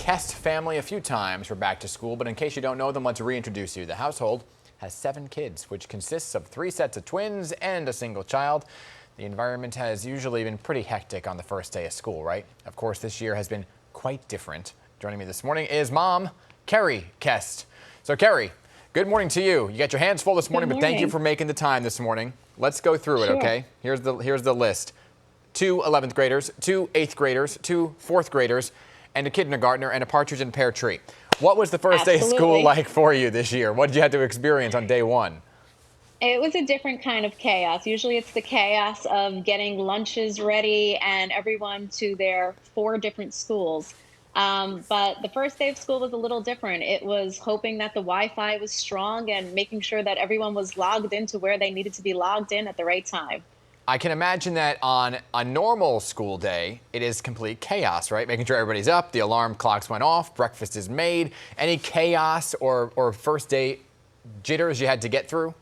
Kest family a few times for back to school, but in case you don't know them, let's reintroduce you. The household has 7 kids, which consists of 3 sets of twins and a single child. The environment has usually been pretty hectic on the first day of school, right? Of course, this year has been quite different. Joining me this morning is Mom, Keri Kest. So Keri, good morning to you. You got your hands full this morning, but thank you for making the time this morning. Let's go through it, okay? Here's the list. 2 11th graders, 2 8th graders, 2 4th graders, and a kindergartner and a partridge in a pear tree. What was the first day of school like for you this year? What did you have to experience on day one? It was a different kind of chaos. Usually it's the chaos of getting lunches ready and everyone to their 4 different schools. But the first day of school was a little different. It was hoping that the Wi-Fi was strong and making sure that everyone was logged into where they needed to be logged in at the right time. I can imagine that on a normal school day, it is complete chaos, right? Making sure everybody's up, the alarm clocks went off, breakfast is made. Any chaos or first day jitters you had to get through?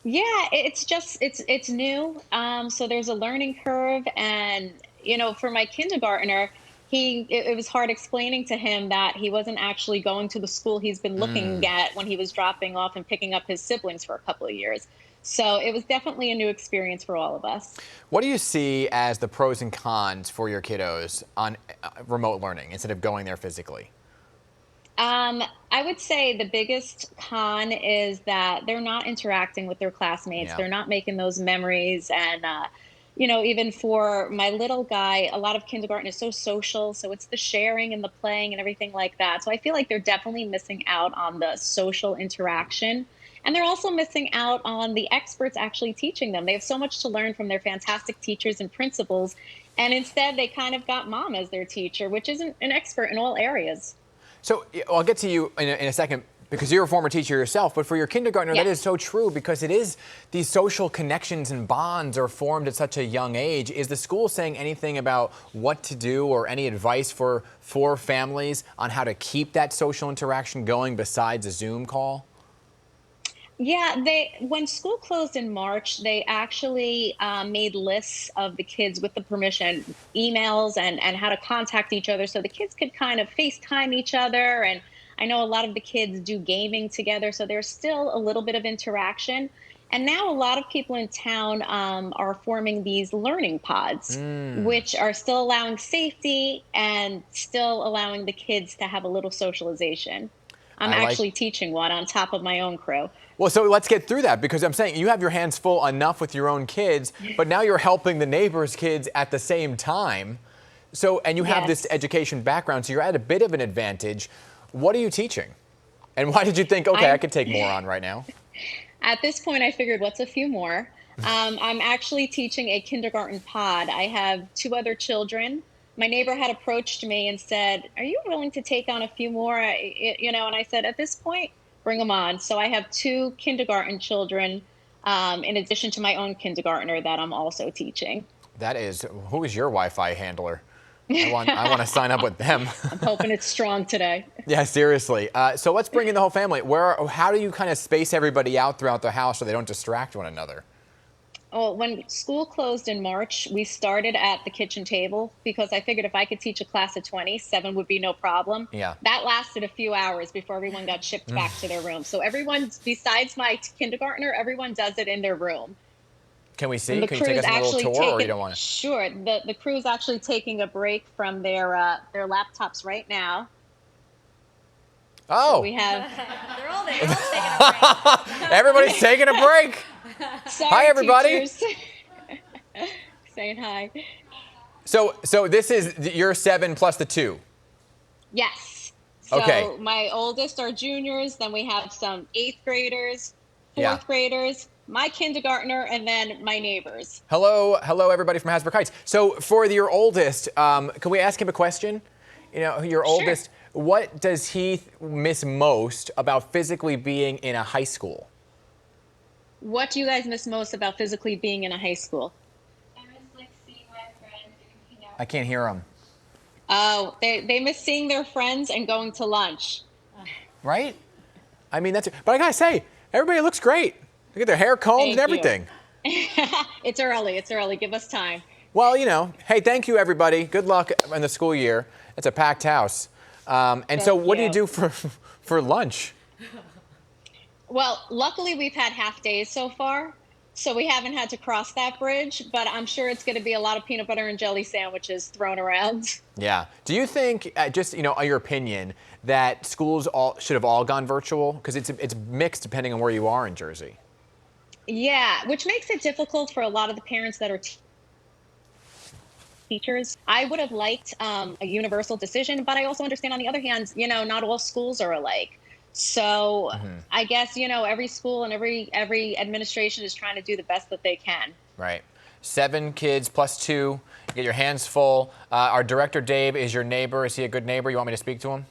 Yeah, it's new. So there's a learning curve, and for my kindergartner, it was hard explaining to him that he wasn't actually going to the school he's been looking at when he was dropping off and picking up his siblings for a couple of years. So it was definitely a new experience for all of us. What do you see as the pros and cons for your kiddos on remote learning instead of going there physically? I would say the biggest con is that they're not interacting with their classmates. Yeah. They're not making those memories. And, even for my little guy, a lot of kindergarten is so social. So it's the sharing and the playing and everything like that. So I feel like they're definitely missing out on the social interaction. And they're also missing out on the experts actually teaching them. They have so much to learn from their fantastic teachers and principals. And instead, they kind of got mom as their teacher, which isn't an expert in all areas. So I'll get to you in a second because you're a former teacher yourself, but for your kindergartner, that is so true because it is these social connections and bonds are formed at such a young age. Is the school saying anything about what to do or any advice for families on how to keep that social interaction going besides a Zoom call? Yeah, when school closed in March, they actually made lists of the kids with the permission, emails and how to contact each other so the kids could kind of FaceTime each other. And I know a lot of the kids do gaming together, so there's still a little bit of interaction. And now a lot of people in town are forming these learning pods, which are still allowing safety and still allowing the kids to have a little socialization. I'm actually teaching one on top of my own crew. Well, so let's get through that because I'm saying you have your hands full enough with your own kids, but now you're helping the neighbors' kids at the same time. So, and you have this education background, so you're at a bit of an advantage. What are you teaching? And why did you think, okay, I could take more on right now? At this point, I figured, what's a few more? I'm actually teaching a kindergarten pod. I have 2 other children. My neighbor had approached me and said, are you willing to take on a few more? And I said, at this point, bring them on. So I have 2 kindergarten children in addition to my own kindergartner that I'm also teaching. Who is your Wi-Fi handler? I want to sign up with them. I'm hoping it's strong today. Yeah, seriously. So let's bring in the whole family. How do you kind of space everybody out throughout the house so they don't distract one another? Well, when school closed in March, we started at the kitchen table because I figured if I could teach a class of 20, 7 would be no problem. Yeah. That lasted a few hours before everyone got shipped back to their room. So everyone, besides my kindergartner, everyone does it in their room. Can we see? Can you take us on a little tour, or you don't want to? Sure. The crew is actually taking a break from their laptops right now. Oh. So we have. They're all there. Taking a break. Everybody's taking a break. Sorry, hi, everybody. Saying hi. So this is your 7 plus the 2. Yes. So okay. My oldest are juniors. Then we have some 8th graders, 4th graders, my kindergartner, and then my neighbors. Hello, everybody from Hasbrook Heights. So for your oldest, can we ask him a question? Your oldest, what does he miss most about physically being in a high school? What do you guys miss most about physically being in a high school? I miss seeing my friends and hanging out. I can't hear them. Oh, they miss seeing their friends and going to lunch. Right? I mean, but I gotta say, everybody looks great. Look at their hair combed and everything. It's early. Give us time. Well, hey, thank you, everybody. Good luck in the school year. It's a packed house. And so what do you do for lunch? Well, luckily we've had half days so far, so we haven't had to cross that bridge, but I'm sure it's going to be a lot of peanut butter and jelly sandwiches thrown around. Yeah. Do you think, just your opinion, that schools should have all gone virtual? Because it's mixed depending on where you are in Jersey. Yeah, which makes it difficult for a lot of the parents that are teachers. I would have liked a universal decision, but I also understand on the other hand, not all schools are alike. So I guess, every school and every administration is trying to do the best that they can. Right. 7 kids plus 2. You get your hands full. Our director, Dave, is your neighbor. Is he a good neighbor? You want me to speak to him?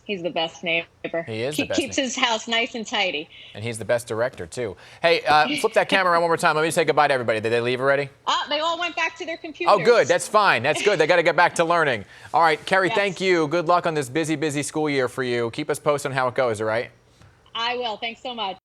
He's the best neighbor. He is the best keeps his house nice and tidy. And he's the best director, too. Hey, flip that camera around one more time. Let me say goodbye to everybody. Did they leave already? They all went back to their computers. Oh, good. That's fine. That's good. They got to get back to learning. All right, Keri, Yes. Thank you. Good luck on this busy, busy school year for you. Keep us posted on how it goes, all right? I will. Thanks so much.